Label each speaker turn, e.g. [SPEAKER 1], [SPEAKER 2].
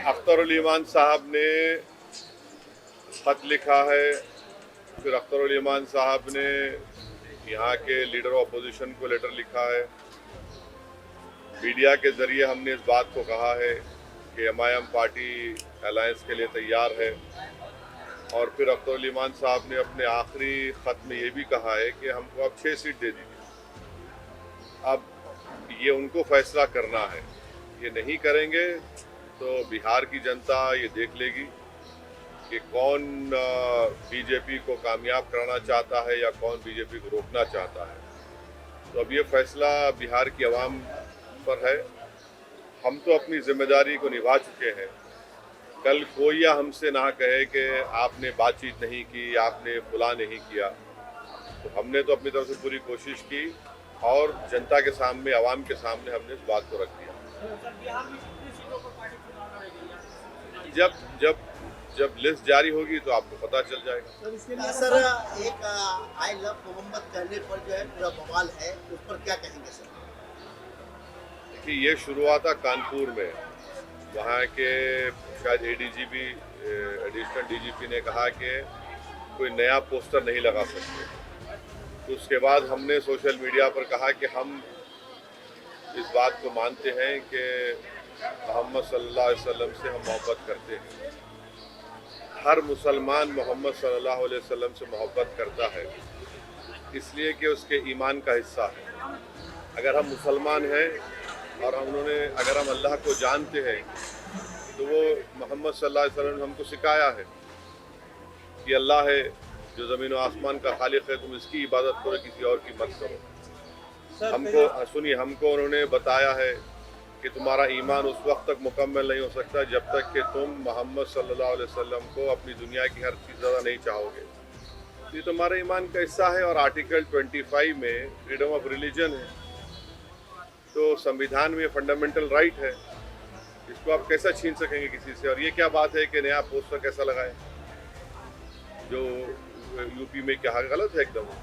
[SPEAKER 1] अख्तरुल ईमान साहब ने ख़त लिखा है। फिर अख्तरुल ईमान साहब ने यहाँ के लीडर ऑफ अपोजिशन को लेटर लिखा है। मीडिया के ज़रिए हमने इस बात को कहा है कि एमआईएम पार्टी अलायंस के लिए तैयार है। और फिर अख्तरुल ईमान साहब ने अपने आखिरी ख़त में ये भी कहा है कि हमको अब 6 सीट दे दीजिए। अब ये उनको फैसला करना है। ये नहीं करेंगे तो बिहार की जनता ये देख लेगी कि कौन बीजेपी को कामयाब कराना चाहता है या कौन बीजेपी को रोकना चाहता है। तो अब ये फैसला बिहार की आवाम पर है। हम तो अपनी जिम्मेदारी को निभा चुके हैं। कल कोई या हमसे ना कहे कि आपने बातचीत नहीं की, आपने फुला नहीं किया। तो हमने तो अपनी तरफ से पूरी कोशिश की और जनता के सामने, आवाम के सामने हमने इस बात को रख दिया। जब लिस्ट जारी होगी तो आपको पता चल जाएगा।
[SPEAKER 2] सर, एक आई लव मोहम्मद कहने पर जो है पूरा बवाल है, उस पर क्या कहेंगे सर?
[SPEAKER 1] देखिए, ये शुरू हुआ था कानपुर में। वहाँ के शायद एडीजीपी, एडिशनल डीजीपी ने कहा कि कोई नया पोस्टर नहीं लगा सकते। तो उसके बाद हमने सोशल मीडिया पर कहा कि हम इस बात को मानते हैं कि मोहम्मद सल्लल्लाहु अलैहि वसल्लम से हम मोहब्बत करते हैं। हर मुसलमान मोहम्मद सल्लल्लाहु अलैहि वसल्लम से मोहब्बत करता है, इसलिए कि उसके ईमान का हिस्सा है। अगर हम मुसलमान हैं और अगर हम अल्लाह को जानते हैं तो वो मोहम्मद सल्लल्लाहु अलैहि वसल्लम ने हमको सिखाया है कि अल्लाह है जो ज़मीन और आसमान का खालिक है, तुम इसकी इबादत करो, किसी और की मत करो। हमको उन्होंने बताया है कि तुम्हारा ईमान उस वक्त तक मुकम्मल नहीं हो सकता जब तक कि तुम मोहम्मद सल्लल्लाहु अलैहि वसल्लम को अपनी दुनिया की हर चीज़ ज़्यादा नहीं चाहोगे। ये तुम्हारा ईमान का हिस्सा है। और आर्टिकल 25 में फ्रीडम ऑफ रिलीजन है। तो संविधान में फंडामेंटल राइट है, इसको आप कैसा छीन सकेंगे किसी से? और ये क्या बात है कि नया पोस्टर कैसा लगाए जो यूपी में क्या गलत है एकदम।